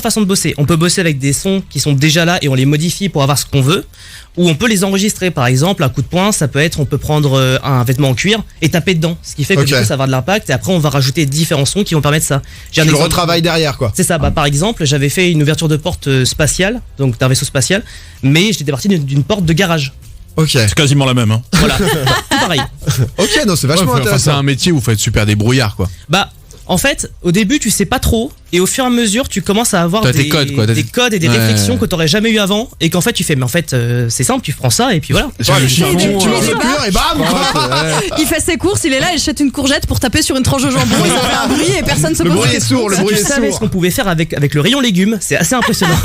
façon de bosser. On peut bosser avec des sons qui sont déjà là et on les modifie pour avoir ce qu'on veut, ou on peut les enregistrer. Par exemple, un coup de poing, ça peut être, on peut prendre un vêtement en cuir et taper dedans, ce qui fait que du coup ça va avoir de l'impact. Et après, on va rajouter différents sons qui vont permettre ça. Tu le retravailles derrière, quoi. C'est ça. Bah, par exemple, j'avais fait une ouverture de porte spatiale, donc d'un vaisseau spatial, mais j'étais parti d'une porte de garage. Ok. C'est quasiment la même. Hein. Voilà. Pareil. Ok, non, c'est vachement intéressant. C'est un métier où il faut être super débrouillard, quoi. Bah. En fait, au début, tu sais pas trop, et au fur et à mesure, tu commences à avoir des codes et des réflexions que t'aurais jamais eu avant, et qu'en fait, tu fais, mais en fait, c'est simple, tu prends ça, et puis voilà. Tu lances le cuir et bam. Il fait ses courses, il est là, il jette une courgette pour taper sur une tranche de jambon, et ça fait un bruit et personne se pose. Le bruit est sourd, le bruit est sourd. Tu savais ce qu'on pouvait faire avec le rayon légumes, c'est assez impressionnant.